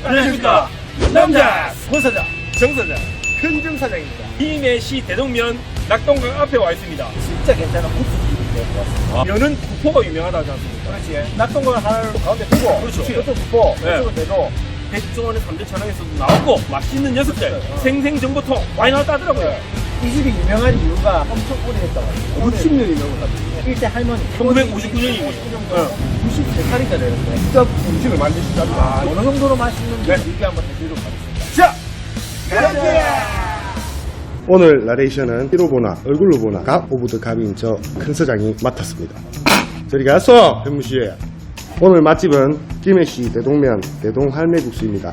안녕하십니까. 남자 권사장 정사장 큰정 사장입니다. 김해시 대동면 낙동강 앞에 와 있습니다. 진짜 괜찮은 국수집인데 왔습니다. 면은 구포가 유명하다지 않습니까? 그렇지. 낙동강 하나를 가운데 두고 그렇죠. 이것도 구포, 네. 이쪽은 대도. 백종원의 3대 천왕에서도 나왔고 맛있는 녀석들 생생정보통 많이 나왔다 하더라고요. 이 집이 유명한 이유가 엄청 오래됐다고 합니다. 60년이 넘었답니다. 일대 할머니 1959년이군요. 93살이가 되는데 직접 음식을 만드신답니다. 어느 정도로 맛있는지 얘기 한번 해드리도록 하겠습니다. 자! 가자! 오늘 나레이션은 피로 보나 얼굴로 보나 갑 오브 더 갑인 저 큰 서장이 맡았습니다. 저리 가서 현무씨. 오늘 맛집은 김해시 대동면 대동할매국수입니다.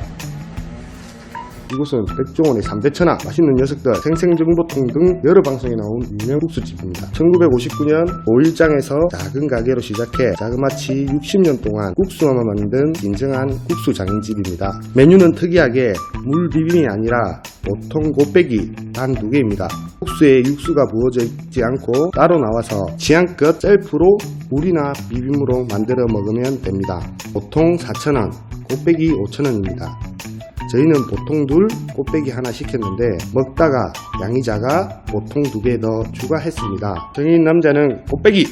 이곳은 백종원의 3대 천왕, 맛있는 녀석들, 생생정보통 등 여러 방송에 나온 유명 국수집입니다. 1959년 5일장에서 작은 가게로 시작해 자그마치 60년 동안 국수만 만든 인정한 국수 장인집입니다. 메뉴는 특이하게 물 비빔이 아니라 보통 곱빼기 단 2개입니다. 국수에 육수가 부어져 있지 않고 따로 나와서 취향껏 셀프로 물이나 비빔으로 만들어 먹으면 됩니다. 보통 4,000원, 곱빼기 5,000원입니다. 저희는 보통 둘, 곱빼기 하나 시켰는데 먹다가 양이 작아 보통 2개 더 추가했습니다. 성인 남자는 곱빼기,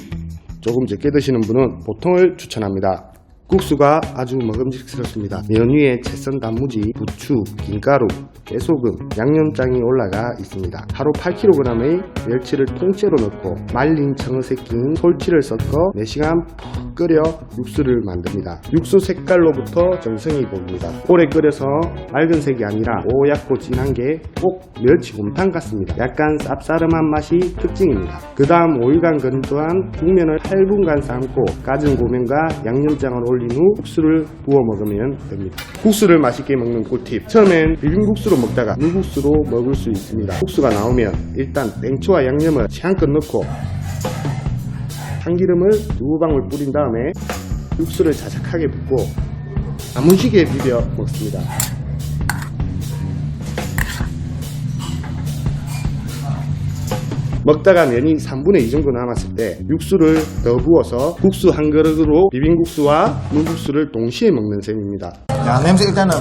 조금 적게 드시는 분은 보통을 추천합니다. 국수가 아주 먹음직스럽습니다. 면 위에 채썬 단무지, 부추, 김가루, 깨소금, 양념장이 올라가 있습니다. 하루 8kg의 멸치를 통째로 넣고 말린 청어새 낀 솔치를 섞어 4시간 푹 끓여 육수를 만듭니다. 육수 색깔로부터 정성이 보입니다. 오래 끓여서 맑은색이 아니라 뽀얗고 진한 게 꼭 멸치곰탕 같습니다. 약간 쌉싸름한 맛이 특징입니다. 그 다음 5일간 건조한 국면을 8분간 삶고 까진 고명과 양념장을 올린 후 국수를 부어 먹으면 됩니다. 국수를 맛있게 먹는 꿀팁. 처음엔 비빔국수로 먹다가 물국수로 먹을 수 있습니다. 국수가 나오면 일단 땡초와 양념을 취향껏 넣고 참기름을 2방울 뿌린 다음에 육수를 자작하게 붓고 야무지게 비벼 먹습니다. 먹다가 면이 3분의 2 정도 남았을 때 육수를 더 부어서 국수 한 그릇으로 비빔국수와 물국수를 동시에 먹는 셈입니다. 야, 냄새 일단은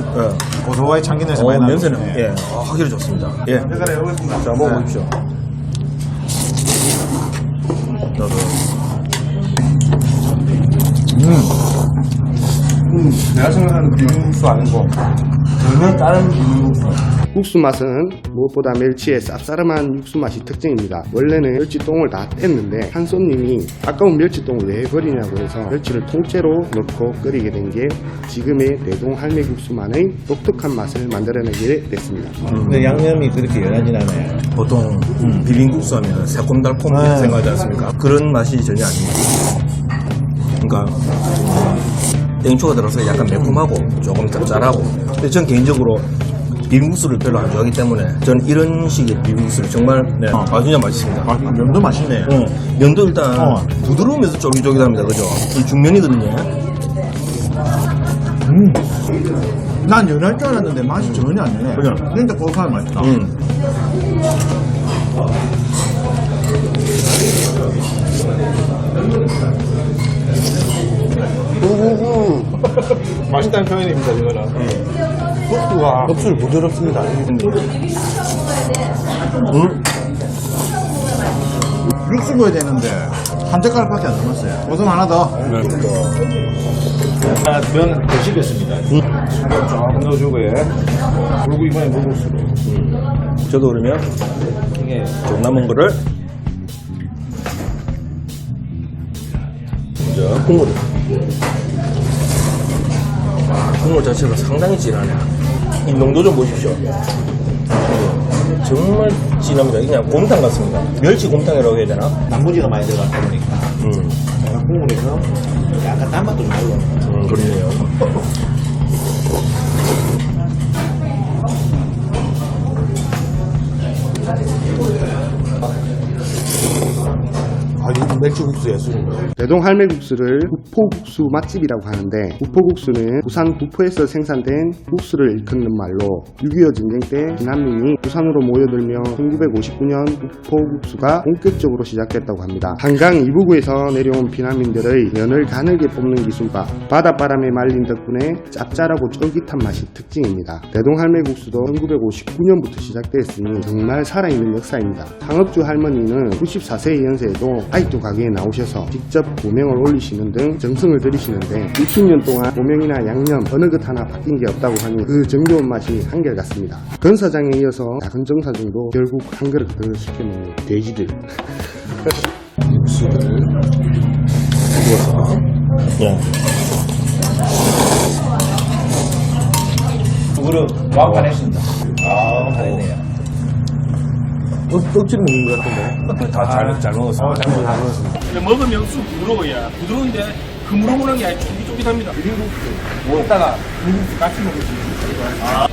고소하게 참기 냄새 많이 나요. 냄새는 확실히 좋습니다. 예. 자, 먹어보십시오. 내가 생각하는 비빔국수 아니고 전혀 다른 비빔국수. 국수 맛은 무엇보다 멸치의 쌉싸름한 육수 맛이 특징입니다. 원래는 멸치똥을 다 뗐는데 한 손님이 아까운 멸치똥을 왜 버리냐고 해서 멸치를 통째로 넣고 끓이게 된 게 지금의 대동할매국수만의 독특한 맛을 만들어내게 됐습니다. 근데 양념이 그렇게 연하진 않아요. 보통 비빔국수 하면 새콤달콤 이렇게 생각하지 않습니까? 그런 맛이 전혀 아닙니다. 그러니까 땡초가 들어서 약간 매콤하고 조금 짭짤하고. 근데 전 개인적으로 비빔국수를 별로 안 좋아하기 때문에 전 이런 식의 비빔국수를 정말 진짜 맛있습니다. 면도 맛있네. 면도 일단 부드러우면서 쫄깃쫄깃합니다. 그죠? 이 중면이거든요. 난 연할 줄 알았는데 맛이 전혀 안 연해. 그죠? 진짜 고소한 맛이다. 맛있다는 표현입니다, 이거는. 국수가 육수를 부드럽습니다. 육수 부어야 되는데 한 젓가락밖에 안 남았어요. 고소 하나 더. 면 더 시켰습니다. 조금 넣어주고요. 그리고 이번에 물국수로. 저도 그러면 이게 좀 남은 거를 먼저 국물을. 국물 자체가 상당히 진하네. 이 농도 좀 보십시오. 정말 진합니다. 그냥 곰탕 같습니다. 멸치 곰탕이라고 해야 되나? 단무지가 많이 들어가다 보니까 국물에서 약간 단맛도 좀 나고. 그러네요. 아, 이 멸치 멸치국수 예술입니다. 대동 할매국수를 구포국수 맛집이라고 하는데, 구포국수는 부산 구포에서 생산된 국수를 일컫는 말로 6.25 전쟁 때 비난민이 부산으로 모여들며 1959년 구포국수가 본격적으로 시작됐다고 합니다. 한강 이부구에서 내려온 비난민들의 면을 가늘게 뽑는 기술과 바닷바람에 말린 덕분에 짭짤하고 쫄깃한 맛이 특징입니다. 대동 할매국수도 1959년부터 시작되었으니 정말 살아있는 역사입니다. 창업주 할머니는 94세의 연세에도 아직도 가게에 나오셔서 직접 고명을 올리시는 등 정성을 들이시는데 60년 동안 고명이나 양념 어느 것 하나 바뀐 게 없다고 하니 그 정겨운 맛이 한결같습니다. 권 사장에 이어서 작은 정사장도 결국 한 그릇 더 시켜먹는 돼지들. 국수를 부어서 예. 두 그릇 완판했습니다. 잘했네요. 억지로 먹는 것 같은데. 잘 먹었어. 잘 먹었습니다. 근데 먹으면 쑥 부드러워야 부드러운데 흐물흐물한 게 아니라 쫄깃쫄깃합니다. 먹다가 비빔국수 같이 먹을 수 있어요.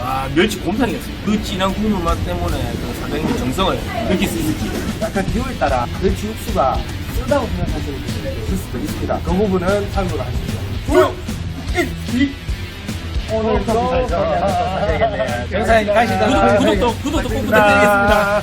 아, 멸치 곰탕이었어요. 그 진한 국물 맛 때문에 그 사장님의 정성을 느낄 수 있을지. 약간 기호에 따라 멸치 육수가 쓰다고 생각하시는 분들이 있을 수도 있습니다. 그 부분은 참고를 하십시오. 오늘도 정사님 가시다가 구독도 꼭 부탁드리겠습니다.